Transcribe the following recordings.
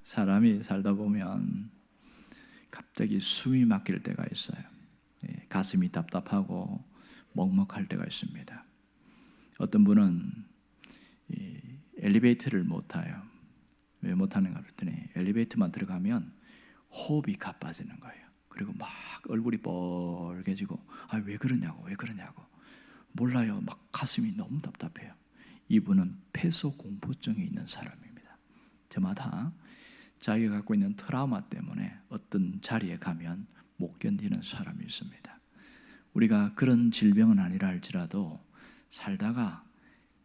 사람이 살다 보면 갑자기 숨이 막힐 때가 있어요. 가슴이 답답하고 먹먹할 때가 있습니다. 어떤 분은 엘리베이터를 못 타요. 왜 못 타는가 그랬더니 엘리베이터만 들어가면 호흡이 가빠지는 거예요. 그리고 막 얼굴이 뻘개지고 왜 그러냐고 몰라요. 막 가슴이 너무 답답해요. 이분은 폐소 공포증이 있는 사람입니다. 저마다 자기가 갖고 있는 트라우마 때문에 어떤 자리에 가면 못 견디는 사람이 있습니다. 우리가 그런 질병은 아니라 할지라도 살다가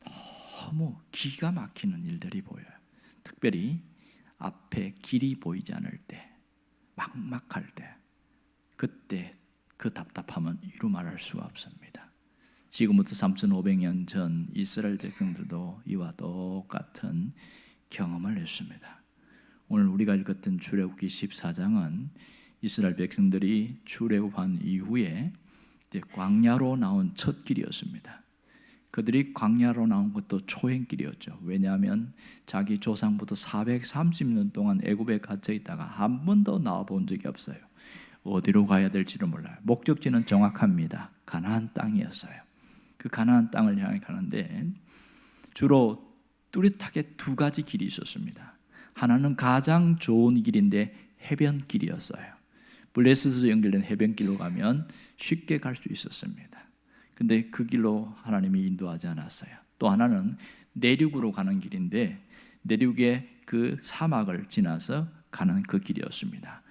너무 기가 막히는 일들이 보여요. 특별히 앞에 길이 보이지 않을 때, 막막할 때, 그때 그 답답함은 이루 말할 수가 없습니다. 지금부터 3,500년 전 이스라엘 백성들도 이와 똑같은 경험을 했습니다. 오늘 우리가 읽었던 출애굽기 14장은 이스라엘 백성들이 출애굽한 이후에 이제 광야로 나온 첫 길이었습니다. 그들이 광야로 나온 것도 초행길이었죠. 왜냐하면 자기 조상부터 430년 동안 애굽에 갇혀 있다가 한 번도 나와 본 적이 없어요. 어디로 가야 될지를 몰라요. 목적지는 정확합니다. 가나안 땅이었어요. 그 가나안 땅을 향해 가는데 주로 뚜렷하게 두 가지 길이 있었습니다. 하나는 가장 좋은 길인데 해변길이었어요. 블레셋에서 연결된 해변길로 가면 쉽게 갈 수 있었습니다. 근데 그 길로 하나님이 인도하지 않았어요. 또 하나는 내륙으로 가는 길인데 내륙의 그 사막을 지나서 가는 그 길이었습니다.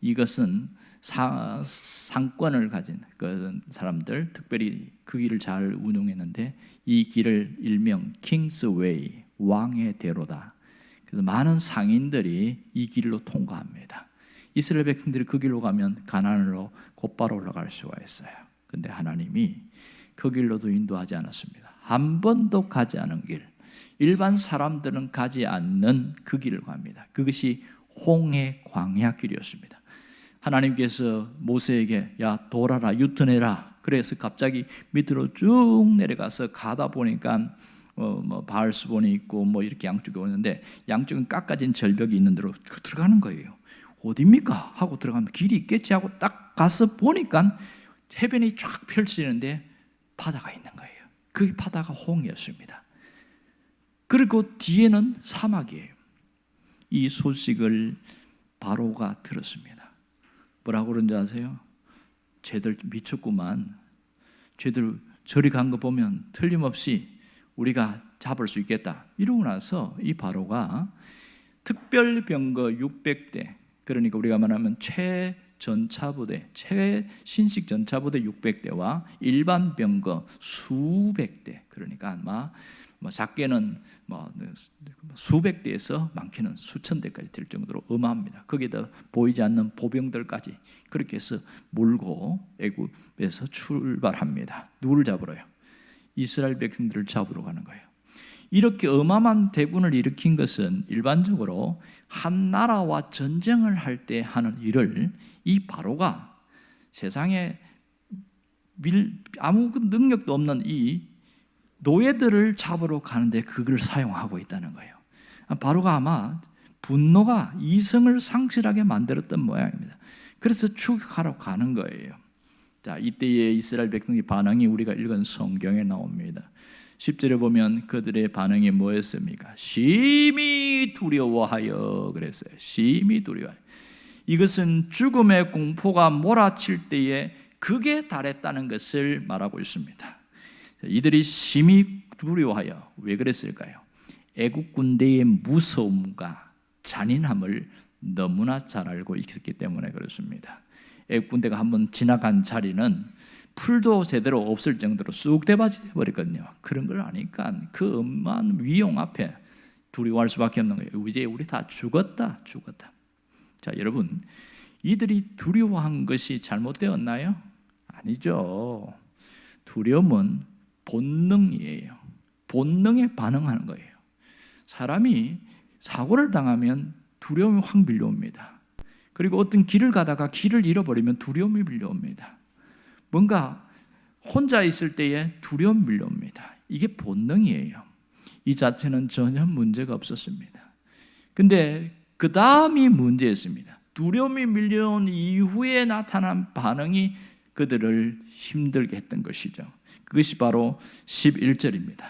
이것은 상권을 가진 그 사람들, 특별히 그 길을 잘 운용했는데 이 길을 일명 킹스웨이, 왕의 대로다. 그래서 많은 상인들이 이 길로 통과합니다. 이스라엘 백성들이 그 길로 가면 가나안으로 곧바로 올라갈 수가 있어요. 근데 하나님이 그 길로도 인도하지 않았습니다. 한 번도 가지 않은 길, 일반 사람들은 가지 않는 그 길을 갑니다. 그것이 홍해 광야 길이었습니다. 하나님께서 모세에게 야 돌아라 유턴해라. 그래서 갑자기 밑으로 쭉 내려가서 가다 보니까 바알스본이 있고 이렇게 양쪽에 오는데 양쪽은 깎아진 절벽이 있는 데로 들어가는 거예요. 어디입니까? 하고 들어가면 길이 있겠지 하고 딱 가서 보니까 해변이 쫙 펼치는데 바다가 있는 거예요. 그 바다가 홍해였습니다. 그리고 뒤에는 사막이에요. 이 소식을 바로가 들었습니다. 뭐라고 그런지 아세요? 쟤들 미쳤구만. 쟤들 저리 간 거 보면 틀림없이 우리가 잡을 수 있겠다. 이러고 나서 이 바로가 특별병거 600대, 그러니까 우리가 말하면 최전차부대, 최신식 전차부대 600대와 일반 병거 수백 대, 그러니까 아마 작게는 수백 대에서 많게는 수천 대까지 될 정도로 어마합니다. 거기에다 보이지 않는 보병들까지 그렇게 해서 몰고 애굽에서 출발합니다. 누구를 잡으러요? 이스라엘 백성들을 잡으러 가는 거예요. 이렇게 어마어마한 대군을 일으킨 것은 일반적으로 한 나라와 전쟁을 할 때 하는 일을 이 바로가 세상에 아무 능력도 없는 이 노예들을 잡으러 가는데 그걸 사용하고 있다는 거예요. 바로가 아마 분노가 이성을 상실하게 만들었던 모양입니다. 그래서 추격하러 가는 거예요. 자, 이때의 이스라엘 백성의 반응이 우리가 읽은 성경에 나옵니다. 10절에 보면 그들의 반응이 뭐였습니까? 심히 두려워하여 그랬어요. 심히 두려워하여. 이것은 죽음의 공포가 몰아칠 때에 극에 달했다는 것을 말하고 있습니다. 이들이 심히 두려워하여 왜 그랬을까요? 애국 군대의 무서움과 잔인함을 너무나 잘 알고 있었기 때문에 그렇습니다. 애국 군대가 한번 지나간 자리는 풀도 제대로 없을 정도로 쑥 대바지 되어버렸거든요. 그런 걸 아니까 그 엄한 위용 앞에 두려워할 수밖에 없는 거예요. 이제 우리 다 죽었다. 자, 여러분, 이들이 두려워한 것이 잘못되었나요? 아니죠. 두려움은 본능이에요. 본능에 반응하는 거예요. 사람이 사고를 당하면 두려움이 확 밀려옵니다. 그리고 어떤 길을 가다가 길을 잃어버리면 두려움이 밀려옵니다. 뭔가 혼자 있을 때에 두려움이 밀려옵니다. 이게 본능이에요. 이 자체는 전혀 문제가 없었습니다. 근데 그 다음이 문제였습니다. 두려움이 밀려온 이후에 나타난 반응이 그들을 힘들게 했던 것이죠. 그것이 바로 11절입니다.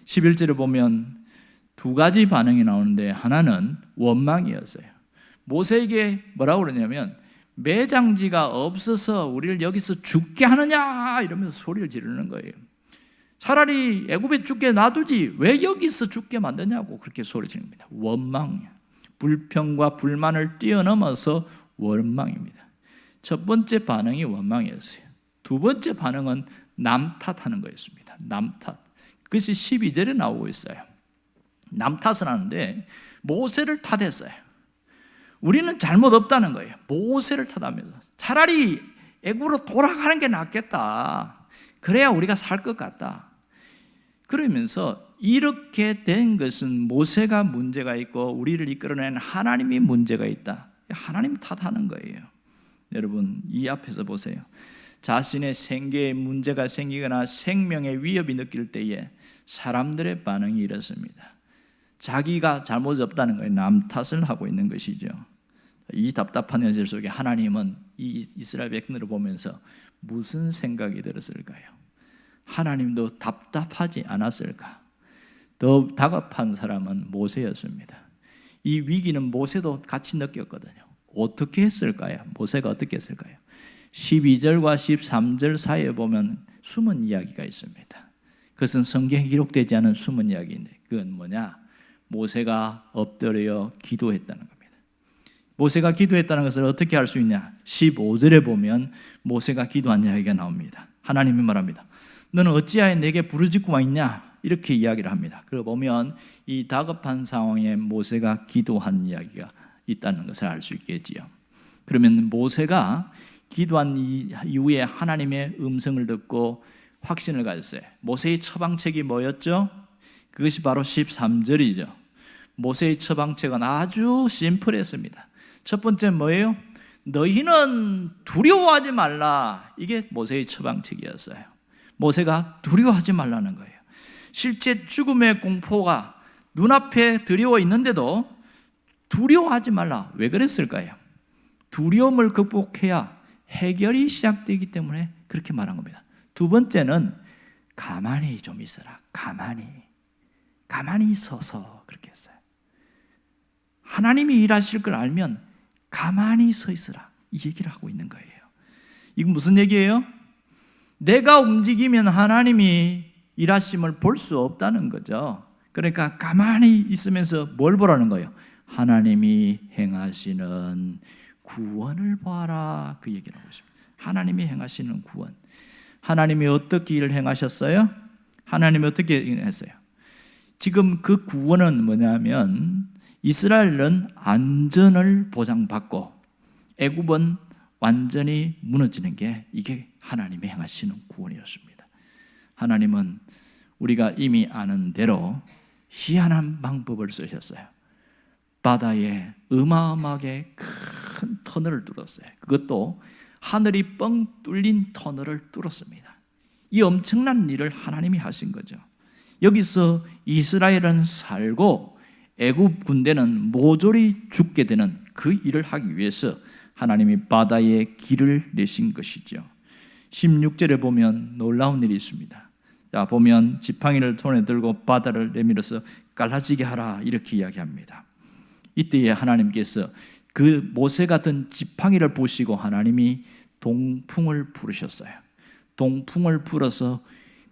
11절에 보면 두 가지 반응이 나오는데 하나는 원망이었어요. 모세에게 뭐라고 그러냐면 매장지가 없어서 우리를 여기서 죽게 하느냐 이러면서 소리를 지르는 거예요. 차라리 애굽에 죽게 놔두지 왜 여기서 죽게 만드냐고 그렇게 소리 지릅니다. 원망이야. 불평과 불만을 뛰어넘어서 원망입니다. 첫 번째 반응이 원망이었어요. 두 번째 반응은 남 탓하는 거였습니다. 남 탓. 그것이 12절에 나오고 있어요. 남 탓을 하는데 모세를 탓했어요. 우리는 잘못 없다는 거예요. 모세를 탓하면서 차라리 애굽으로 돌아가는 게 낫겠다. 그래야 우리가 살 것 같다. 그러면서 이렇게 된 것은 모세가 문제가 있고 우리를 이끌어낸 하나님이 문제가 있다. 하나님 탓하는 거예요. 여러분 이 앞에서 보세요. 자신의 생계에 문제가 생기거나 생명의 위협이 느낄 때에 사람들의 반응이 이렇습니다. 자기가 잘못이 없다는 거예요. 남 탓을 하고 있는 것이죠. 이 답답한 현실 속에 하나님은 이 이스라엘 백성들을 보면서 무슨 생각이 들었을까요? 하나님도 답답하지 않았을까? 더 다급한 사람은 모세였습니다. 이 위기는 모세도 같이 느꼈거든요. 어떻게 했을까요? 모세가 어떻게 했을까요? 12절과 13절 사이에 보면 숨은 이야기가 있습니다. 그것은 성경에 기록되지 않은 숨은 이야기인데 그건 뭐냐? 모세가 엎드려 기도했다는 겁니다. 모세가 기도했다는 것을 어떻게 알 수 있냐? 15절에 보면 모세가 기도한 이야기가 나옵니다. 하나님이 말합니다. 너는 어찌하여 내게 부르짖고만 있냐? 이렇게 이야기를 합니다. 그걸 보면 이 다급한 상황에 모세가 기도한 이야기가 있다는 것을 알 수 있겠지요. 그러면 모세가 기도한 이후에 하나님의 음성을 듣고 확신을 가졌어요. 모세의 처방책이 뭐였죠? 그것이 바로 13절이죠. 모세의 처방책은 아주 심플했습니다. 첫 번째 뭐예요? 너희는 두려워하지 말라. 이게 모세의 처방책이었어요. 모세가 두려워하지 말라는 거예요. 실제 죽음의 공포가 눈앞에 드리워 있는데도 두려워하지 말라. 왜 그랬을까요? 두려움을 극복해야 해결이 시작되기 때문에 그렇게 말한 겁니다. 두 번째는 가만히 좀 있어라. 가만히 서서 그렇게 했어요. 하나님이 일하실 걸 알면 가만히 서 있어라. 이 얘기를 하고 있는 거예요. 이건 무슨 얘기예요? 내가 움직이면 하나님이 일하심을 볼 수 없다는 거죠. 그러니까 가만히 있으면서 뭘 보라는 거예요? 하나님이 행하시는 구원을 보아라. 그 얘기를 하고 있습니다. 하나님이 행하시는 구원. 하나님이 어떻게 일을 행하셨어요? 하나님이 어떻게 했어요? 지금 그 구원은 뭐냐면 이스라엘은 안전을 보장받고 애굽은 완전히 무너지는 게 이게 하나님이 행하시는 구원이었습니다. 하나님은 우리가 이미 아는 대로 희한한 방법을 쓰셨어요. 바다에 어마어마하게 큰 터널을 뚫었어요. 그것도 하늘이 뻥 뚫린 터널을 뚫었습니다. 이 엄청난 일을 하나님이 하신 거죠. 여기서 이스라엘은 살고 애굽 군대는 모조리 죽게 되는 그 일을 하기 위해서 하나님이 바다에 길을 내신 것이죠. 16절에 보면 놀라운 일이 있습니다. 자, 보면 지팡이를 손에 들고 바다를 내밀어서 갈라지게 하라 이렇게 이야기합니다. 이때에 하나님께서 그 모세가 든 지팡이를 보시고 하나님이 동풍을 부르셨어요. 동풍을 불어서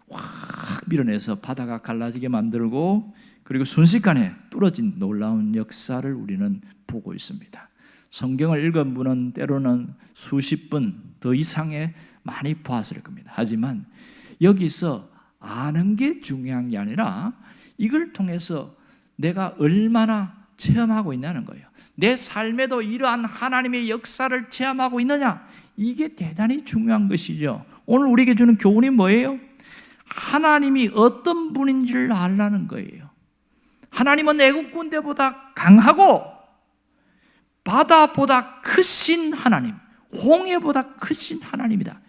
확 밀어내서 바다가 갈라지게 만들고 그리고 순식간에 뚫어진 놀라운 역사를 우리는 보고 있습니다. 성경을 읽은 분은 때로는 수십 분 더 이상의 많이 보았을 겁니다. 하지만 여기서 아는 게 중요한 게 아니라 이걸 통해서 내가 얼마나 체험하고 있냐는 거예요. 내 삶에도 이러한 하나님의 역사를 체험하고 있느냐? 이게 대단히 중요한 것이죠. 오늘 우리에게 주는 교훈이 뭐예요? 하나님이 어떤 분인지를 알라는 거예요. 하나님은 애국 군대보다 강하고 바다보다 크신 하나님, 홍해보다 크신 하나님이다.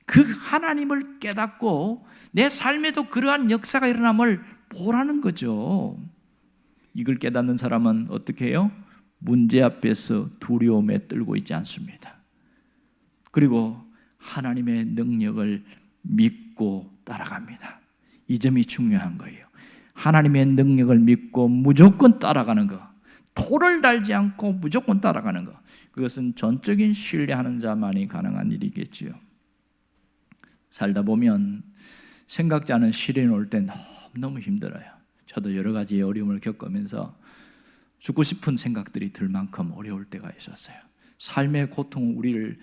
그 하나님을 깨닫고 내 삶에도 그러한 역사가 일어남을 보라는 거죠. 이걸 깨닫는 사람은 어떻게 해요? 문제 앞에서 두려움에 떨고 있지 않습니다. 그리고 하나님의 능력을 믿고 따라갑니다. 이 점이 중요한 거예요. 하나님의 능력을 믿고 무조건 따라가는 거, 토를 달지 않고 무조건 따라가는 거, 그것은 전적인 신뢰하는 자만이 가능한 일이겠지요. 살다 보면 생각지 않은 시련이 올 때 너무 힘들어요. 저도 여러 가지 어려움을 겪으면서 죽고 싶은 생각들이 들 만큼 어려울 때가 있었어요. 삶의 고통, 우리를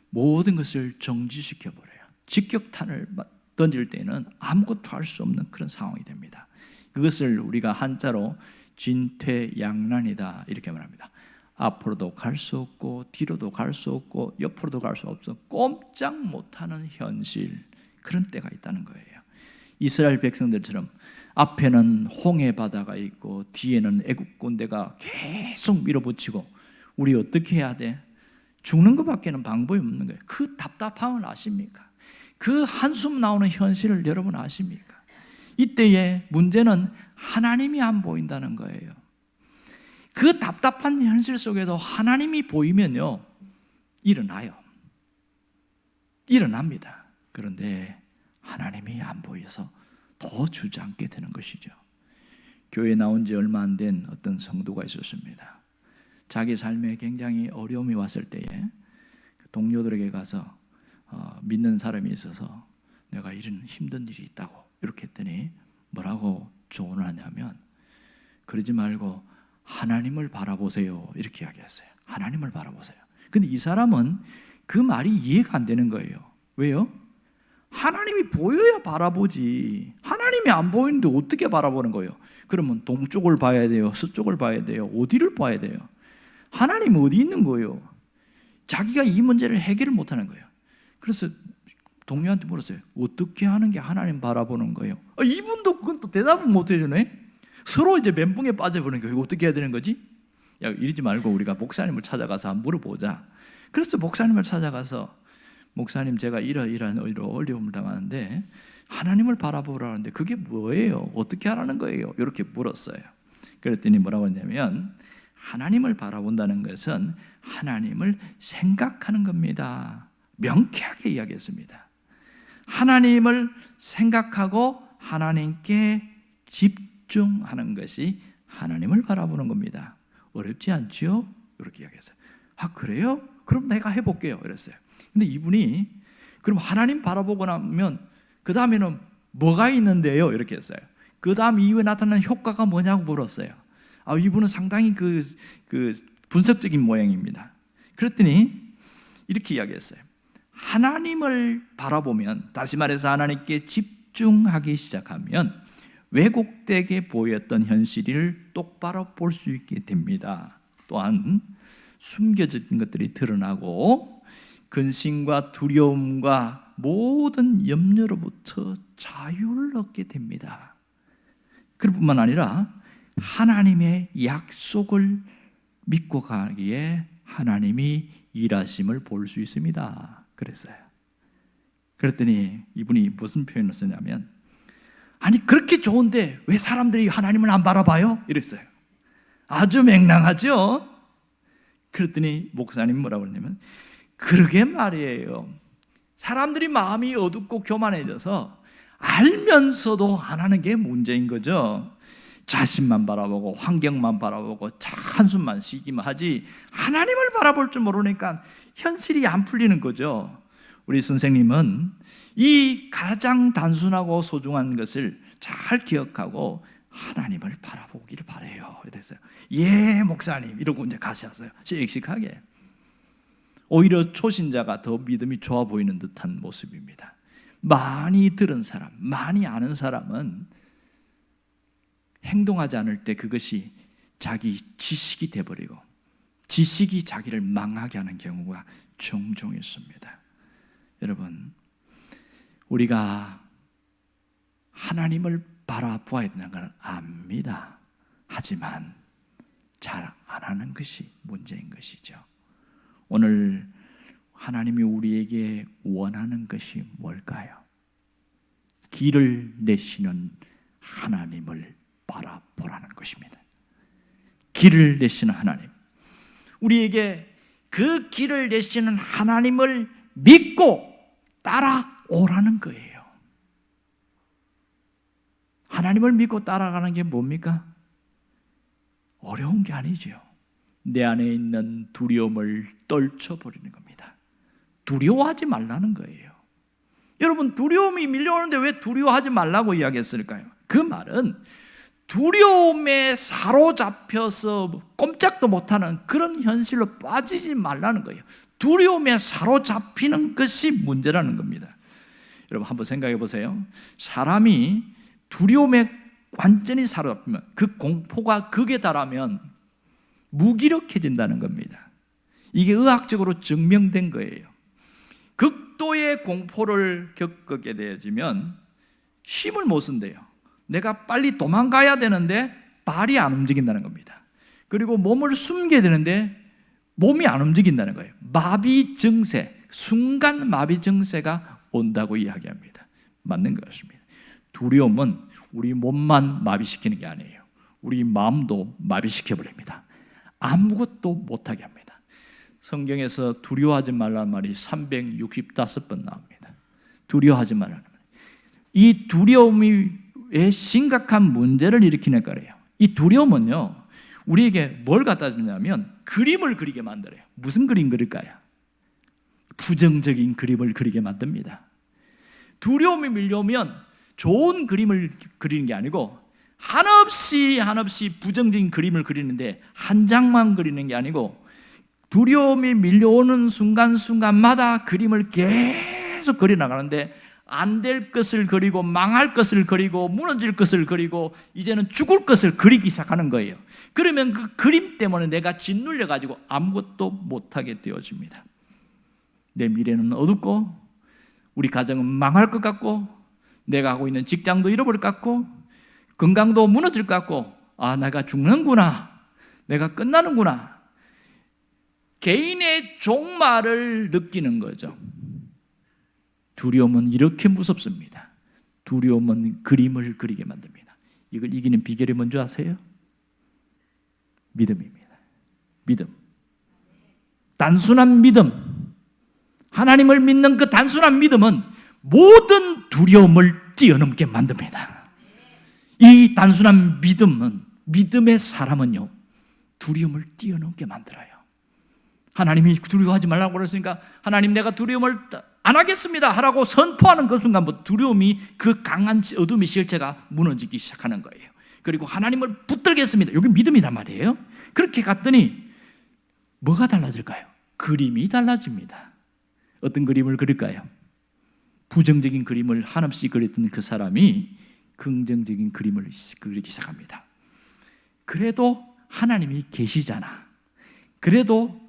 모든 것을 정지시켜버려요. 직격탄을 던질 때는 아무것도 할 수 없는 그런 상황이 됩니다. 그것을 우리가 한자로 진퇴양난이다 이렇게 말합니다. 앞으로도 갈 수 없고 뒤로도 갈 수 없고 옆으로도 갈 수 없어 꼼짝 못하는 현실, 그런 때가 있다는 거예요. 이스라엘 백성들처럼 앞에는 홍해 바다가 있고 뒤에는 애국 군대가 계속 밀어붙이고 우리 어떻게 해야 돼? 죽는 것밖에는 방법이 없는 거예요. 그 답답함을 아십니까? 그 한숨 나오는 현실을 여러분 아십니까? 이때의 문제는 하나님이 안 보인다는 거예요. 그 답답한 현실 속에도 하나님이 보이면요, 일어나요. 일어납니다. 그런데 하나님이 안 보여서 더 주저앉게 되는 것이죠. 교회에 나온 지 얼마 안 된 어떤 성도가 있었습니다. 자기 삶에 굉장히 어려움이 왔을 때에 동료들에게 가서 믿는 사람이 있어서 내가 이런 힘든 일이 있다고 이렇게 했더니 뭐라고 조언을 하냐면, 그러지 말고 하나님을 바라보세요 이렇게 이야기했어요. 하나님을 바라보세요. 근데 이 사람은 그 말이 이해가 안 되는 거예요. 왜요? 하나님이 보여야 바라보지, 하나님이 안 보이는데 어떻게 바라보는 거예요? 그러면 동쪽을 봐야 돼요? 서쪽을 봐야 돼요? 어디를 봐야 돼요? 하나님 어디 있는 거예요? 자기가 이 문제를 해결을 못하는 거예요. 그래서 동료한테 물었어요. 어떻게 하는 게 하나님 바라보는 거예요? 이분도 그건 또 대답을 못 해주네. 서로 이제 멘붕에 빠져버리는 거예요. 어떻게 해야 되는 거지? 야, 이러지 말고 우리가 목사님을 찾아가서 한번 물어보자. 그래서 목사님을 찾아가서, 목사님 제가 이러이러한 어려움을 당하는데 하나님을 바라보라는데 그게 뭐예요? 어떻게 하라는 거예요? 이렇게 물었어요. 그랬더니 뭐라고 했냐면, 하나님을 바라본다는 것은 하나님을 생각하는 겁니다. 명쾌하게 이야기했습니다. 하나님을 생각하고 하나님께 집중하는 것이 하나님을 바라보는 겁니다. 어렵지 않죠? 이렇게 이야기했어요. 아, 그래요? 그럼 내가 해볼게요 이랬어요. 근데 이분이 그럼 하나님 바라보고 나면 그 다음에는 뭐가 있는데요? 이렇게 했어요. 그 다음 이후에 나타나는 효과가 뭐냐고 물었어요. 이분은 상당히 그 분석적인 모양입니다. 그랬더니 이렇게 이야기했어요. 하나님을 바라보면, 다시 말해서 하나님께 집중하기 시작하면 왜곡되게 보였던 현실을 똑바로 볼 수 있게 됩니다. 또한 숨겨진 것들이 드러나고 근심과 두려움과 모든 염려로부터 자유를 얻게 됩니다. 그뿐만 아니라 하나님의 약속을 믿고 가기에 하나님이 일하심을 볼 수 있습니다. 그랬어요. 그랬더니 이분이 무슨 표현을 쓰냐면, 아니 그렇게 좋은데 왜 사람들이 하나님을 안 바라봐요? 이랬어요. 아주 맹랑하죠? 그랬더니 목사님 뭐라고 그러냐면, 그러게 말이에요. 사람들이 마음이 어둡고 교만해져서 알면서도 안 하는 게 문제인 거죠. 자신만 바라보고 환경만 바라보고 한숨만 쉬기만 하지 하나님을 바라볼 줄 모르니까 현실이 안 풀리는 거죠. 우리 선생님은 이 가장 단순하고 소중한 것을 잘 기억하고 하나님을 바라보기를 바래요. 그랬어요. 예, 목사님 이러고 이제 가셨어요. 씩씩하게. 오히려 초신자가 더 믿음이 좋아 보이는 듯한 모습입니다. 많이 들은 사람, 많이 아는 사람은 행동하지 않을 때 그것이 자기 지식이 돼버리고 지식이 자기를 망하게 하는 경우가 종종 있습니다. 여러분, 우리가 하나님을 바라보아야 되는 걸 압니다. 하지만 잘 안 하는 것이 문제인 것이죠. 오늘 하나님이 우리에게 원하는 것이 뭘까요? 길을 내시는 하나님을 바라보라는 것입니다. 길을 내시는 하나님, 우리에게 그 길을 내시는 하나님을 믿고 따라오라는 거예요. 하나님을 믿고 따라가는 게 뭡니까? 어려운 게 아니죠. 내 안에 있는 두려움을 떨쳐버리는 겁니다. 두려워하지 말라는 거예요. 여러분, 두려움이 밀려오는데 왜 두려워하지 말라고 이야기했을까요? 그 말은 두려움에 사로잡혀서 꼼짝도 못하는 그런 현실로 빠지지 말라는 거예요. 두려움에 사로잡히는 것이 문제라는 겁니다. 여러분, 한번 생각해 보세요. 사람이 두려움에 완전히 사로잡히면, 그 공포가 극에 달하면 무기력해진다는 겁니다. 이게 의학적으로 증명된 거예요. 극도의 공포를 겪게 되어지면 힘을 못 쓴대요. 내가 빨리 도망가야 되는데 발이 안 움직인다는 겁니다. 그리고 몸을 숨게 되는데 몸이 안 움직인다는 거예요. 마비 증세, 순간 마비 증세가 온다고 이야기합니다. 맞는 것 같습니다. 두려움은 우리 몸만 마비시키는 게 아니에요. 우리 마음도 마비시켜버립니다. 아무것도 못하게 합니다. 성경에서 두려워하지 말라는 말이 365번 나옵니다. 두려워하지 말라는 말. 이 두려움이 왜 심각한 문제를 일으키는 거래요. 이 두려움은요, 우리에게 뭘 갖다 주냐면 그림을 그리게 만들어요. 무슨 그림 그릴까요? 부정적인 그림을 그리게 만듭니다. 두려움이 밀려오면 좋은 그림을 그리는 게 아니고 한없이 부정적인 그림을 그리는데 한 장만 그리는 게 아니고 두려움이 밀려오는 순간순간마다 그림을 계속 그려나가는데 안 될 것을 그리고 망할 것을 그리고 무너질 것을 그리고 이제는 죽을 것을 그리기 시작하는 거예요. 그러면 그 그림 때문에 내가 짓눌려 가지고 아무것도 못하게 되어집니다. 내 미래는 어둡고 우리 가정은 망할 것 같고 내가 하고 있는 직장도 잃어버릴 것 같고 건강도 무너질 것 같고 내가 죽는구나, 내가 끝나는구나. 개인의 종말을 느끼는 거죠. 두려움은 이렇게 무섭습니다. 두려움은 그림을 그리게 만듭니다. 이걸 이기는 비결이 뭔지 아세요? 믿음입니다. 믿음. 단순한 믿음. 하나님을 믿는 그 단순한 믿음은 모든 두려움을 뛰어넘게 만듭니다. 이 단순한 믿음은, 믿음의 사람은요, 두려움을 뛰어넘게 만들어요. 하나님이 두려워하지 말라고 그랬으니까 하나님 내가 두려움을 안 하겠습니다 하라고 선포하는 그 순간부터 두려움이, 그 강한 어둠의 실체가 무너지기 시작하는 거예요. 그리고 하나님을 붙들겠습니다. 여기 믿음이란 말이에요. 그렇게 갔더니 뭐가 달라질까요? 그림이 달라집니다. 어떤 그림을 그릴까요? 부정적인 그림을 한없이 그렸던 그 사람이 긍정적인 그림을 그리기 시작합니다. 그래도 하나님이 계시잖아. 그래도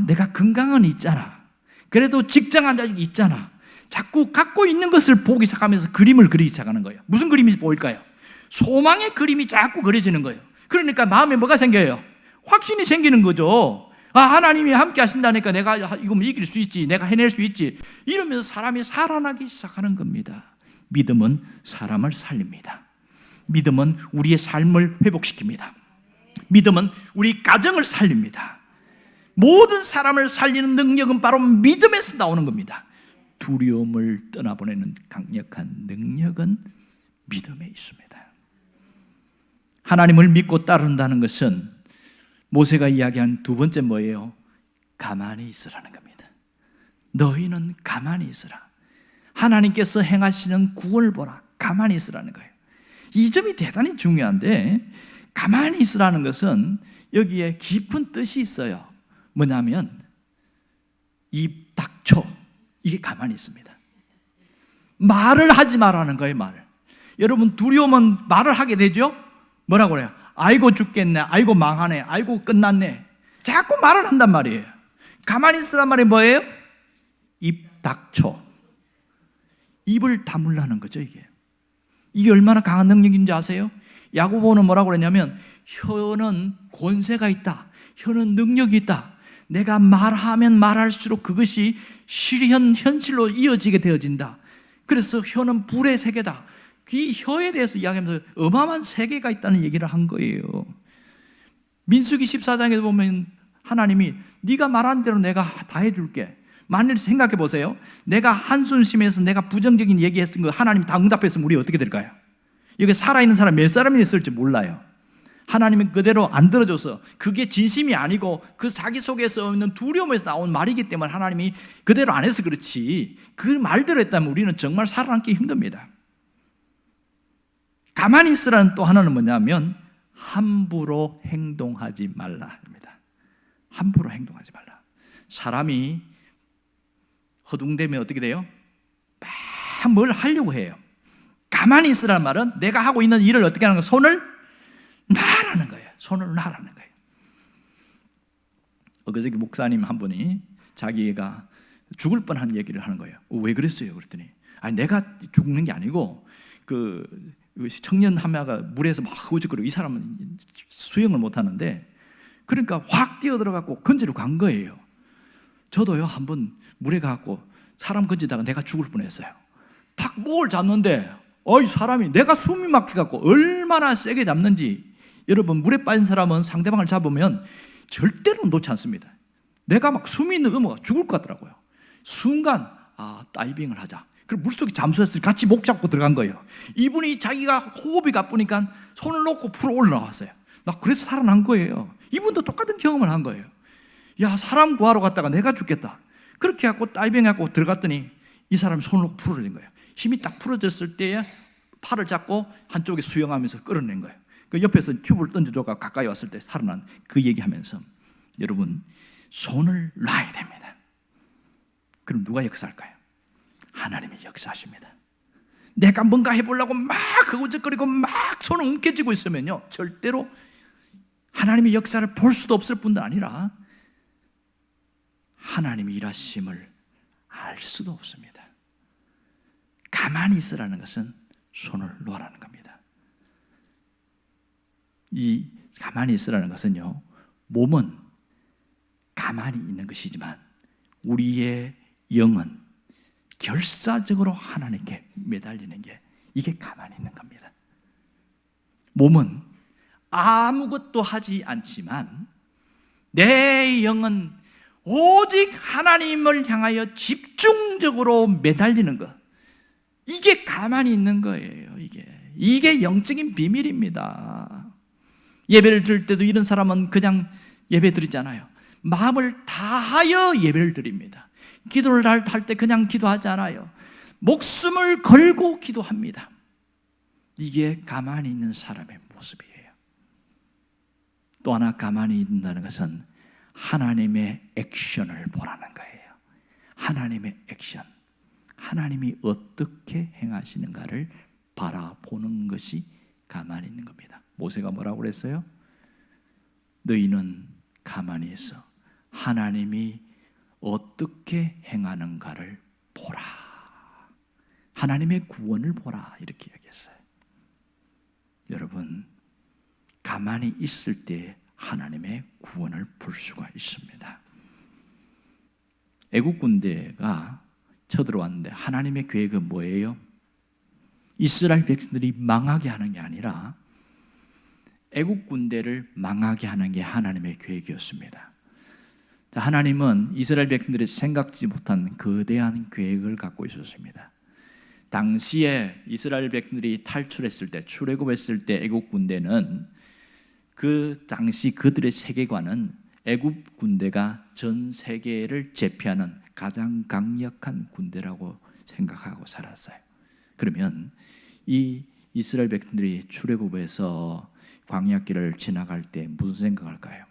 내가 건강은 있잖아. 그래도 직장 한 자식 있잖아. 자꾸 갖고 있는 것을 보기 시작하면서 그림을 그리기 시작하는 거예요. 무슨 그림이 보일까요? 소망의 그림이 자꾸 그려지는 거예요. 그러니까 마음에 뭐가 생겨요? 확신이 생기는 거죠. 하나님이 함께 하신다니까 내가 이거 이길 수 있지, 내가 해낼 수 있지, 이러면서 사람이 살아나기 시작하는 겁니다. 믿음은 사람을 살립니다. 믿음은 우리의 삶을 회복시킵니다. 믿음은 우리 가정을 살립니다. 모든 사람을 살리는 능력은 바로 믿음에서 나오는 겁니다. 두려움을 떠나보내는 강력한 능력은 믿음에 있습니다. 하나님을 믿고 따른다는 것은 모세가 이야기한 두 번째 뭐예요? 가만히 있으라는 겁니다. 너희는 가만히 있으라. 하나님께서 행하시는 구원을 보라. 가만히 있으라는 거예요. 이 점이 대단히 중요한데, 가만히 있으라는 것은 여기에 깊은 뜻이 있어요. 뭐냐면 입 닥쳐, 이게 가만히 있습니다. 말을 하지 말라는 거예요. 말을. 여러분, 두려우면 말을 하게 되죠? 뭐라고 그래요? 아이고 죽겠네, 아이고 망하네, 아이고 끝났네. 자꾸 말을 한단 말이에요. 가만히 있으란 말이 뭐예요? 입 닥쳐. 입을 다물라는 거죠. 이게 얼마나 강한 능력인지 아세요? 야고보는 뭐라고 그랬냐면 혀는 권세가 있다, 혀는 능력이 있다. 내가 말하면 말할수록 그것이 현실로 이어지게 되어진다. 그래서 혀는 불의 세계다. 이 혀에 대해서 이야기하면서 어마어마한 세계가 있다는 얘기를 한 거예요. 민수기 14장에서 보면 하나님이 네가 말한 대로 내가 다 해줄게. 만일 생각해 보세요. 내가 한순심에서 내가 부정적인 얘기했던 거 하나님이 다 응답했으면 우리 어떻게 될까요? 여기 살아있는 사람 몇 사람이 있을지 몰라요. 하나님은 그대로 안 들어줘서 그게 진심이 아니고 그 자기 속에서 있는 두려움에서 나온 말이기 때문에 하나님이 그대로 안 해서 그렇지, 그 말대로 했다면 우리는 정말 살아남기 힘듭니다. 가만히 있으라는 또 하나는 뭐냐면 함부로 행동하지 말라 합니다. 함부로 행동하지 말라. 사람이 허둥대면 어떻게 돼요? 막 뭘 하려고 해요. 가만히 있으라는 말은 내가 하고 있는 일을 어떻게 하는 거예요? 손을 놔라는 거예요. 손을 놔라는 거예요. 엊그저께 목사님 한 분이 자기가 죽을 뻔한 얘기를 하는 거예요. 왜 그랬어요? 그랬더니 아니 내가 죽는 게 아니고 그 청년 하나가 물에서 막 허우적거리고 이 사람은 수영을 못 하는데 그러니까 확 뛰어들어가고 건지러 간 거예요. 저도요 한번 물에 가고 사람 건지다가 내가 죽을 뻔했어요. 탁 목을 잡는데 이 사람이 내가 숨이 막혀갖고 얼마나 세게 잡는지, 여러분 물에 빠진 사람은 상대방을 잡으면 절대로 놓지 않습니다. 내가 막 숨이 넘어가 죽을 것 같더라고요. 순간 다이빙을 하자. 그리고 물속에 잠수해서 같이 목 잡고 들어간 거예요. 이분이 자기가 호흡이 가쁘니까 손을 놓고 풀어 올라왔어요. 나 그래서 살아난 거예요. 이분도 똑같은 경험을 한 거예요. 야, 사람 구하러 갔다가 내가 죽겠다. 그렇게 하고 다이빙 하고 들어갔더니 이 사람이 손을 놓고 풀어진 거예요. 힘이 딱 풀어졌을 때에 팔을 잡고 한쪽에 수영하면서 끌어낸 거예요. 그 옆에서 튜브를 던져줘가 가까이 왔을 때 살아난 그 얘기하면서 여러분 손을 놔야 됩니다. 그럼 누가 역사할까요? 하나님이 역사하십니다. 내가 뭔가 해보려고 막 허우적거리고 막 손을 움켜쥐고 있으면요 절대로 하나님의 역사를 볼 수도 없을 뿐만 아니라 하나님의 일하심을 알 수도 없습니다. 가만히 있으라는 것은 손을 놓으라는 겁니다. 이 가만히 있으라는 것은요 몸은 가만히 있는 것이지만 우리의 영은 결사적으로 하나님께 매달리는 게 이게 가만히 있는 겁니다. 몸은 아무것도 하지 않지만 내 영은 오직 하나님을 향하여 집중적으로 매달리는 것, 이게 가만히 있는 거예요. 이게 영적인 비밀입니다. 예배를 드릴 때도 이런 사람은 그냥 예배 드리잖아요. 마음을 다하여 예배를 드립니다. 기도를 할 때 그냥 기도하지 않아요. 목숨을 걸고 기도합니다. 이게 가만히 있는 사람의 모습이에요. 또 하나 가만히 있는다는 것은 하나님의 액션을 보라는 거예요. 하나님의 액션, 하나님이 어떻게 행하시는가를 바라보는 것이 가만히 있는 겁니다. 모세가 뭐라고 그랬어요? 너희는 가만히 있어 하나님이 어떻게 행하는가를 보라. 하나님의 구원을 보라. 이렇게 이야기했어요. 여러분, 가만히 있을 때 하나님의 구원을 볼 수가 있습니다. 애국 군대가 쳐들어왔는데 하나님의 계획은 뭐예요? 이스라엘 백성들이 망하게 하는 게 아니라 애국 군대를 망하게 하는 게 하나님의 계획이었습니다. 하나님은 이스라엘 백성들이 생각지 못한 거대한 계획을 갖고 있었습니다. 당시에 이스라엘 백성들이 탈출했을 때, 출애굽했을 때 애국 군대는 그 당시 그들의 세계관은 애국 군대가 전 세계를 제패하는 가장 강력한 군대라고 생각하고 살았어요. 그러면 이 이스라엘 백성들이 출애굽에서 광야길을 지나갈 때 무슨 생각할까요?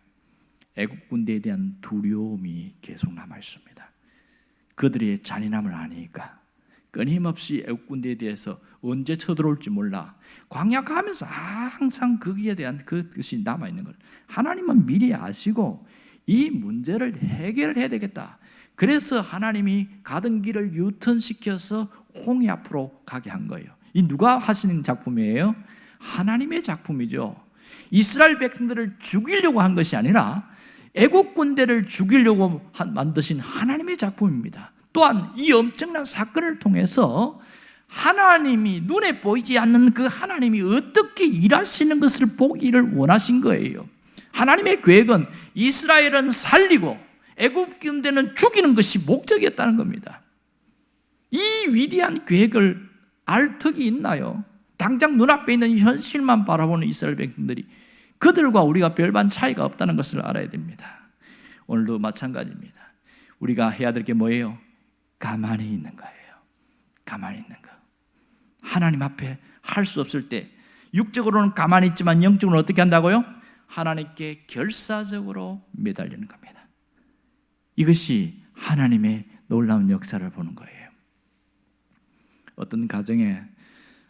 애국 군대에 대한 두려움이 계속 남아 있습니다. 그들의 잔인함을 아니까 끊임없이 애국 군대에 대해서 언제 쳐들어올지 몰라. 광야 가면서 항상 거기에 대한 그것이 남아 있는 걸 하나님은 미리 아시고 이 문제를 해결해야 되겠다. 그래서 하나님이 가던 길을 유턴시켜서 홍해 앞으로 가게 한 거예요. 이 누가 하시는 작품이에요? 하나님의 작품이죠. 이스라엘 백성들을 죽이려고 한 것이 아니라 애국 군대를 죽이려고 만드신 하나님의 작품입니다. 또한 이 엄청난 사건을 통해서 하나님이 눈에 보이지 않는 그 하나님이 어떻게 일하시는 것을 보기를 원하신 거예요. 하나님의 계획은 이스라엘은 살리고 애굽 군대는 죽이는 것이 목적이었다는 겁니다. 이 위대한 계획을 알 턱이 있나요? 당장 눈앞에 있는 현실만 바라보는 이스라엘 백성들이 그들과 우리가 별반 차이가 없다는 것을 알아야 됩니다. 오늘도 마찬가지입니다. 우리가 해야 될 게 뭐예요? 가만히 있는 거예요. 가만히 있는 거. 하나님 앞에 할 수 없을 때 육적으로는 가만히 있지만 영적으로는 어떻게 한다고요? 하나님께 결사적으로 매달리는 겁니다. 이것이 하나님의 놀라운 역사를 보는 거예요. 어떤 가정에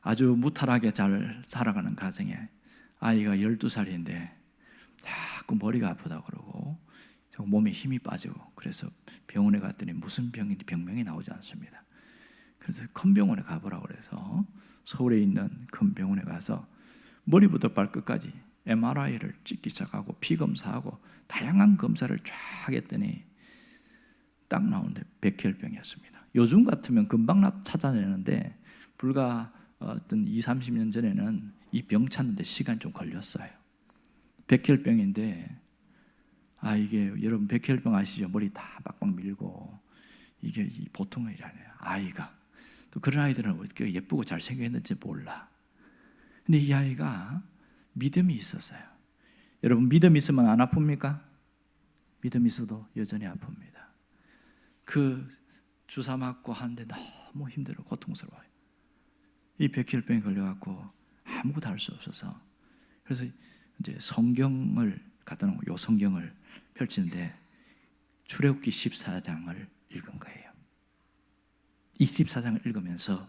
아주 무탈하게 잘 살아가는 가정에 아이가 12살인데 자꾸 머리가 아프다고 그러고 몸에 힘이 빠지고 그래서 병원에 갔더니 무슨 병인지 병명이 나오지 않습니다. 그래서 큰 병원에 가보라고 그래서 서울에 있는 큰 병원에 가서 머리부터 발끝까지 MRI를 찍기 시작하고 피 검사하고 다양한 검사를 쫙 했더니 딱 나오는데 백혈병이었습니다. 요즘 같으면 금방 찾아내는데 불과 어떤 20-30년 전에는 이 병 찾는데 시간이 좀 걸렸어요. 백혈병인데 이게 여러분 백혈병 아시죠? 머리 다 빡빡 밀고 이게 보통 일이 아니에요. 아이가 또 그런 아이들은 어떻게 예쁘고 잘생겼는지 몰라. 근데 이 아이가 믿음이 있었어요. 여러분 믿음 있으면 안 아픕니까? 믿음 있어도 여전히 아픕니다. 그 주사 맞고 하는데 너무 힘들어 고통스러워요. 이 백혈병에 걸려갖고 아무것도 할 수 없어서 그래서 이제 성경을 갖다 놓고 요 성경을 펼치는데 출애굽기 14장을 읽은 거예요. 이 14장을 읽으면서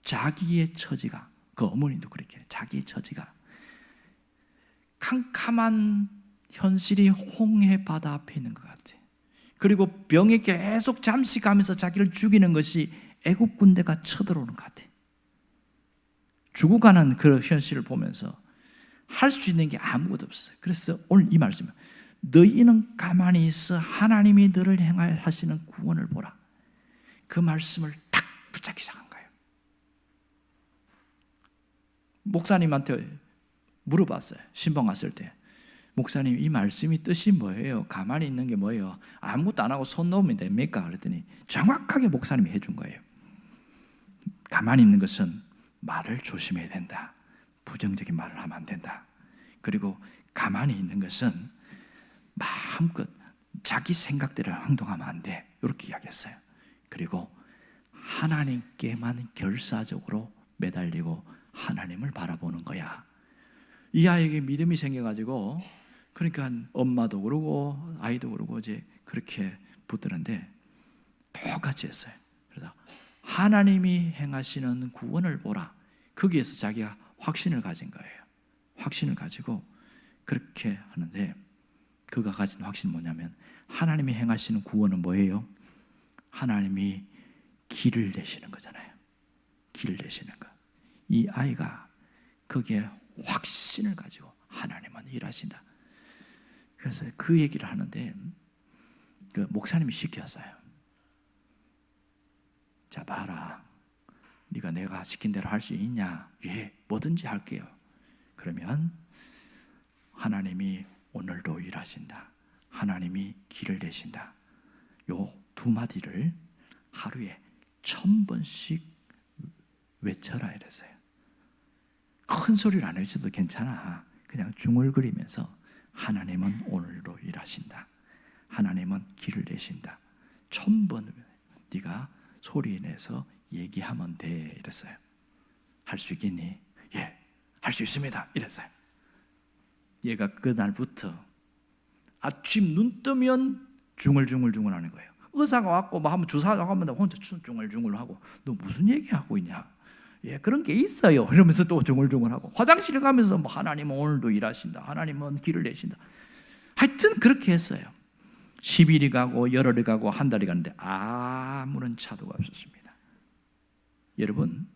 자기의 처지가 그 어머니도 그렇게 자기의 처지가 캄캄한 현실이 홍해 바다 앞에 있는 것 같아. 그리고 병에 계속 잠식하면서 자기를 죽이는 것이 애국 군대가 쳐들어오는 것 같아. 죽어가는 그 현실을 보면서 할 수 있는 게 아무것도 없어요. 그래서 오늘 이 말씀은 너희는 가만히 있어 하나님이 너를 행하여 하시는 구원을 보라. 그 말씀을 탁 붙잡기 시작한 거예요. 목사님한테 물어봤어요. 신방 왔을 때 목사님 이 말씀이 뜻이 뭐예요? 가만히 있는 게 뭐예요? 아무것도 안 하고 손 놓으면 됩니까? 그랬더니 정확하게 목사님이 해준 거예요. 가만히 있는 것은 말을 조심해야 된다. 부정적인 말을 하면 안 된다. 그리고 가만히 있는 것은 마음껏 자기 생각대로 행동하면 안 돼. 이렇게 이야기했어요. 그리고 하나님께만 결사적으로 매달리고 하나님을 바라보는 거야. 이 아이에게 믿음이 생겨가지고 그러니까 엄마도 그러고 아이도 그러고 이제 그렇게 붙드는데 똑같이 했어요. 그래서 하나님이 행하시는 구원을 보라. 거기에서 자기가 확신을 가진 거예요. 확신을 가지고 그렇게 하는데 그가 가진 확신은 뭐냐면 하나님이 행하시는 구원은 뭐예요? 하나님이 길을 내시는 거잖아요. 길을 내시는 거. 이 아이가 거기에 확신을 가지고 하나님은 일하신다. 그래서 그 얘기를 하는데 그 목사님이 시켰어요. 자 봐라. 네가 내가 시킨 대로 할 수 있냐? 예, 뭐든지 할게요. 그러면 하나님이 오늘도 일하신다. 하나님이 길을 내신다. 요 두 마디를 하루에 1000번씩 외쳐라 이랬어요. 큰 소리를 안 외쳐도 괜찮아. 그냥 중얼거리면서 하나님은 오늘도 일하신다. 하나님은 길을 내신다. 1000번 네가 소리 내서 얘기하면 돼 이랬어요. 할 수 있겠니? 예, 할 수 있습니다 이랬어요. 얘가 그날부터 아침 눈 뜨면 중얼중얼 하는 거예요. 의사가 왔고 뭐 하면 주사하고 하면 혼자 중얼중얼하고 너 무슨 얘기하고 있냐? 예, 그런 게 있어요. 이러면서 또 중얼중얼하고 화장실에 가면서 뭐 하나님은 오늘도 일하신다. 하나님은 길을 내신다. 하여튼 그렇게 했어요. 10일이 가고 열흘이 가고 한 달이 가는데 아무런 차도가 없었습니다. 여러분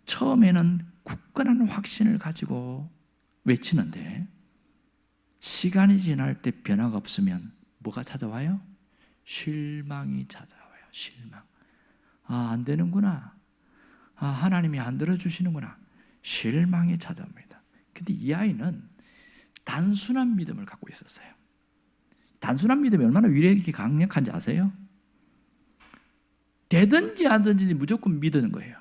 처음에는 굳건한 확신을 가지고 외치는데 시간이 지날 때 변화가 없으면 뭐가 찾아와요? 실망이 찾아와요. 실망. 안 되는구나. 하나님이 안 들어주시는구나. 실망이 찾아옵니다. 근데 이 아이는 단순한 믿음을 갖고 있었어요. 단순한 믿음이 얼마나 위력이 강력한지 아세요? 되든지 안 되든지 무조건 믿는 거예요.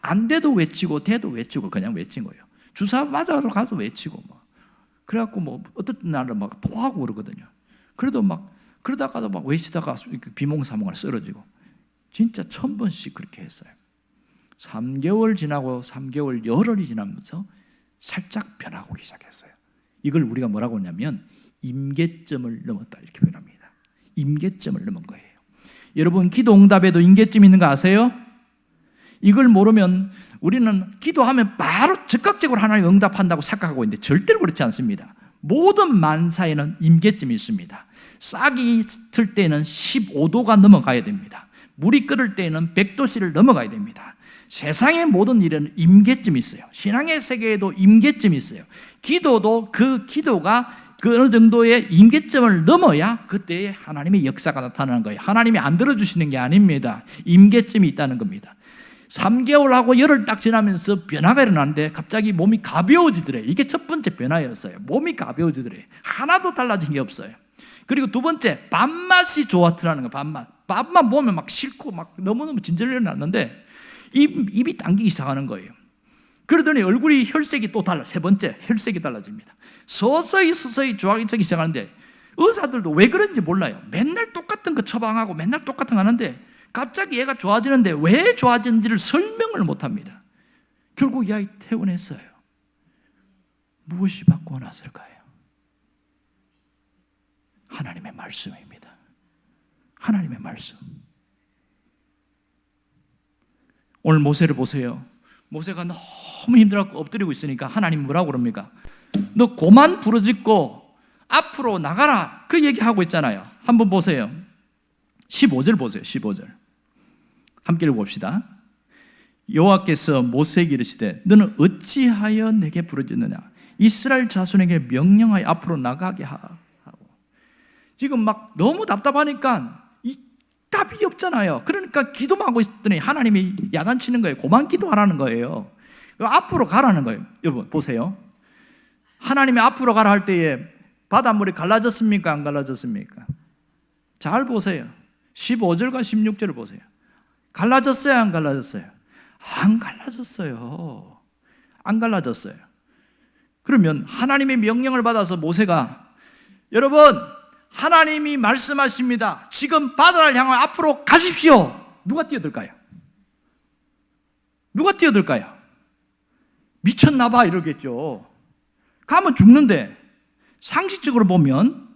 안 돼도 외치고 돼도 외치고 그냥 외친 거예요. 주사 맞아서 가서 외치고 뭐. 그래갖고 뭐 어떤 날은 막 토하고 그러거든요. 그래도 막 그러다가도 막 외치다가 비몽사몽을 쓰러지고 진짜 1000번씩 그렇게 했어요. 3개월 지나고 3개월 열흘이 지나면서 살짝 변하기 시작했어요. 이걸 우리가 뭐라고 하냐면 임계점을 넘었다 이렇게 표현합니다. 임계점을 넘은 거예요. 여러분 기도 응답에도 임계점이 있는 거 아세요? 이걸 모르면 우리는 기도하면 바로 즉각적으로 하나님 응답한다고 착각하고 있는데 절대로 그렇지 않습니다. 모든 만사에는 임계점이 있습니다. 싹이 틀 때는 15도가 넘어가야 됩니다. 물이 끓을 때는 100도씨를 넘어가야 됩니다. 세상의 모든 일에는 임계점이 있어요. 신앙의 세계에도 임계점이 있어요. 기도도 그 기도가 그 어느 정도의 임계점을 넘어야 그때에 하나님의 역사가 나타나는 거예요. 하나님이 안 들어주시는 게 아닙니다. 임계점이 있다는 겁니다. 3개월하고 열흘 딱 지나면서 변화가 일어나는데 갑자기 몸이 가벼워지더래요. 이게 첫 번째 변화였어요. 몸이 가벼워지더래요. 하나도 달라진 게 없어요. 그리고 두 번째, 밥맛이 좋았더라는 거예요. 밥맛 보면 막 싫고 막 너무너무 진절이 났는데 입이 당기기 시작하는 거예요. 그러더니 얼굴이 혈색이 또 달라. 세 번째, 혈색이 달라집니다. 서서히 좋아지기 시작하는데 의사들도 왜 그런지 몰라요. 맨날 똑같은 거 처방하고 맨날 똑같은 거 하는데 갑자기 얘가 좋아지는데 왜 좋아지는지를 설명을 못합니다. 결국 이 아이 퇴원했어요. 무엇이 바꾸어 놨을까요? 하나님의 말씀입니다. 하나님의 말씀. 오늘 모세를 보세요. 모세가 너무 힘들어서 엎드리고 있으니까 하나님 뭐라고 그럽니까? 너 고만 부르짖고 앞으로 나가라 그 얘기하고 있잖아요. 한번 보세요. 15절 보세요. 15절 함께 읽어봅시다. 여호와께서 모세에게 이르시되 너는 어찌하여 내게 부르짖느냐? 이스라엘 자손에게 명령하여 앞으로 나가게 하고. 지금 막 너무 답답하니까 이 답이 없잖아요. 그러니까 기도만 하고 있더니 하나님이 야단치는 거예요. 고만 기도하라는 거예요. 앞으로 가라는 거예요. 여러분 보세요. 하나님이 앞으로 가라 할 때에 바닷물이 갈라졌습니까? 안 갈라졌습니까? 잘 보세요. 15절과 16절을 보세요. 갈라졌어요? 안 갈라졌어요? 안 갈라졌어요. 안 갈라졌어요. 그러면 하나님의 명령을 받아서 모세가 여러분 하나님이 말씀하십니다. 지금 바다를 향해 앞으로 가십시오. 누가 뛰어들까요? 누가 뛰어들까요? 미쳤나봐 이러겠죠. 가면 죽는데 상식적으로 보면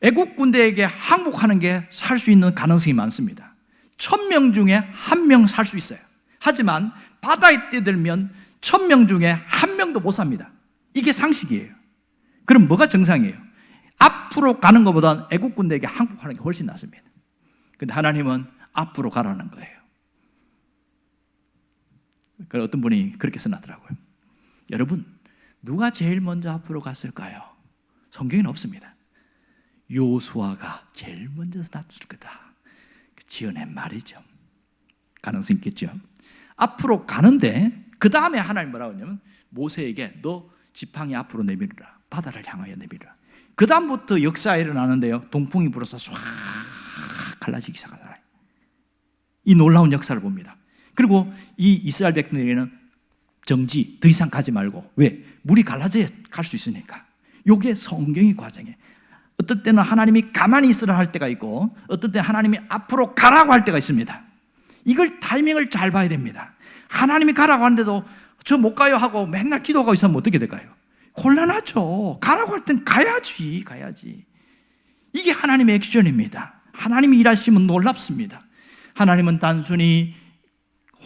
애국 군대에게 항복하는 게 살 수 있는 가능성이 많습니다. 1000명 중에 1명 살 수 있어요. 하지만 바다에 뛰어들면 1000명 중에 1명도 못 삽니다. 이게 상식이에요. 그럼 뭐가 정상이에요? 앞으로 가는 것보다 애국 군대에게 항복하는 게 훨씬 낫습니다. 그런데 하나님은 앞으로 가라는 거예요. 그래서 어떤 분이 그렇게 써놨더라고요. 여러분 누가 제일 먼저 앞으로 갔을까요? 성경에는 없습니다. 요수아가 제일 먼저 났을 거다. 지어낸 말이죠. 가능성이 있겠죠. 앞으로 가는데 그 다음에 하나님 뭐라고 하냐면 모세에게 너 지팡이 앞으로 내밀으라. 바다를 향하여 내밀으라. 그 다음부터 역사가 일어나는데요. 동풍이 불어서 唰 갈라지기 시작하잖아요. 이 놀라운 역사를 봅니다. 그리고 이 이스라엘 백성에게는 정지, 더 이상 가지 말고. 왜? 물이 갈라져야 갈 수 있으니까. 이게 성경의 과정이에요. 어떨 때는 하나님이 가만히 있으라 할 때가 있고 어떨 때는 하나님이 앞으로 가라고 할 때가 있습니다. 이걸 타이밍을 잘 봐야 됩니다. 하나님이 가라고 하는데도 저 못 가요 하고 맨날 기도하고 있으면 어떻게 될까요? 곤란하죠. 가라고 할 땐 가야지. 이게 하나님의 액션입니다. 하나님이 일하시면 놀랍습니다. 하나님은 단순히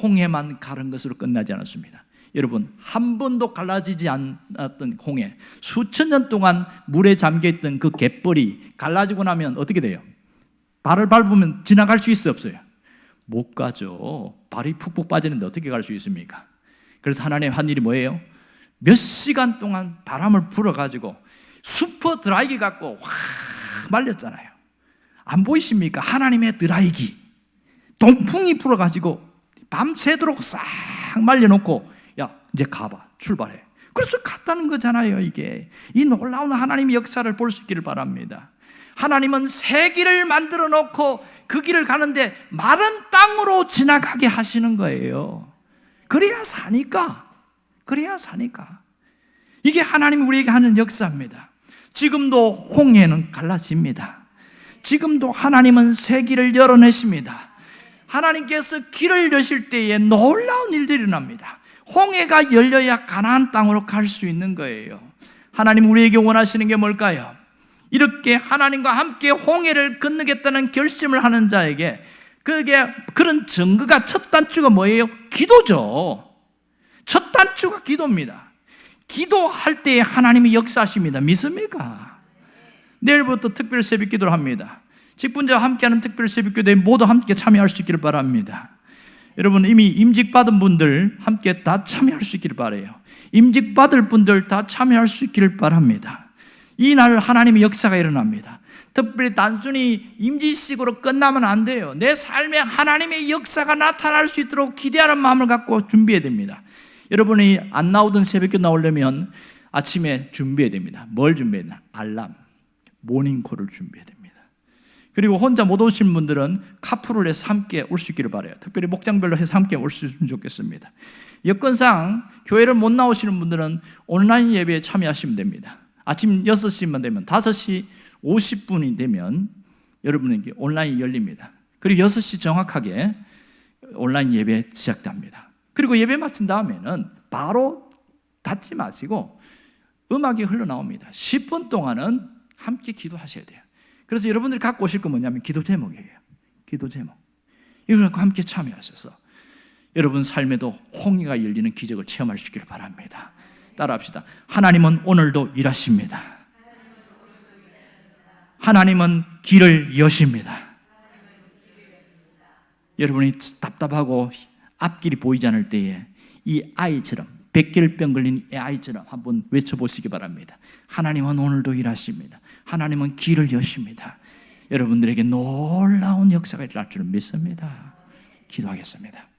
홍해만 가른 것으로 끝나지 않았습니다. 여러분 한 번도 갈라지지 않았던 홍해, 수천 년 동안 물에 잠겨있던 그 갯벌이 갈라지고 나면 어떻게 돼요? 발을 밟으면 지나갈 수 있어요? 없어요? 못 가죠. 발이 푹푹 빠지는데 어떻게 갈 수 있습니까? 그래서 하나님 한 일이 뭐예요? 몇 시간 동안 바람을 불어가지고 슈퍼 드라이기 갖고 확 말렸잖아요. 안 보이십니까? 하나님의 드라이기. 동풍이 불어가지고 밤새도록 싹 말려놓고 야 이제 가봐 출발해. 그래서 갔다는 거잖아요. 이게 이 놀라운 하나님의 역사를 볼 수 있기를 바랍니다. 하나님은 새 길을 만들어 놓고 그 길을 가는데 마른 땅으로 지나가게 하시는 거예요. 그래야 사니까. 이게 하나님이 우리에게 하는 역사입니다. 지금도 홍해는 갈라집니다. 지금도 하나님은 새 길을 열어내십니다. 하나님께서 길을 여실 때에 놀라운 일들이 일어납니다. 홍해가 열려야 가나안 땅으로 갈 수 있는 거예요. 하나님 우리에게 원하시는 게 뭘까요? 이렇게 하나님과 함께 홍해를 건너겠다는 결심을 하는 자에게 그런 증거가 첫 단추가 뭐예요? 기도죠. 첫 단추가 기도입니다. 기도할 때에 하나님이 역사하십니다. 믿습니까? 내일부터 특별 새벽 기도를 합니다. 직분자와 함께하는 특별 새벽 기도에 모두 함께 참여할 수 있기를 바랍니다. 여러분 이미 임직받은 분들 함께 다 참여할 수 있기를 바라요. 임직받을 분들 다 참여할 수 있기를 바랍니다. 이날 하나님의 역사가 일어납니다. 특별히 단순히 임지식으로 끝나면 안 돼요. 내 삶에 하나님의 역사가 나타날 수 있도록 기대하는 마음을 갖고 준비해야 됩니다. 여러분이 안 나오던 새벽에 나오려면 아침에 준비해야 됩니다. 뭘 준비해야 되나? 알람, 모닝콜을 준비해야 됩니다. 그리고 혼자 못 오신 분들은 카풀을 해서 함께 올 수 있기를 바라요. 특별히 목장별로 해서 함께 올 수 있으면 좋겠습니다. 여건상 교회를 못 나오시는 분들은 온라인 예배에 참여하시면 됩니다. 아침 6시만 되면 5시 50분이 되면 여러분에게 온라인이 열립니다. 그리고 6시 정확하게 온라인 예배 시작됩니다. 그리고 예배 마친 다음에는 바로 닫지 마시고 음악이 흘러나옵니다. 10분 동안은 함께 기도하셔야 돼요. 그래서 여러분들이 갖고 오실 건 뭐냐면 기도 제목이에요. 기도 제목. 이걸 갖고 함께 참여하셔서 여러분 삶에도 홍해가 열리는 기적을 체험할 수 있기를 바랍니다. 따라합시다. 하나님은 오늘도 일하십니다. 하나님은 길을 여십니다. 여러분이 답답하고 앞길이 보이지 않을 때에 이 아이처럼 백혈병 걸린 이 아이처럼 한번 외쳐보시기 바랍니다. 하나님은 오늘도 일하십니다. 하나님은 길을 여십니다. 여러분들에게 놀라운 역사가 일어날 줄 믿습니다. 기도하겠습니다.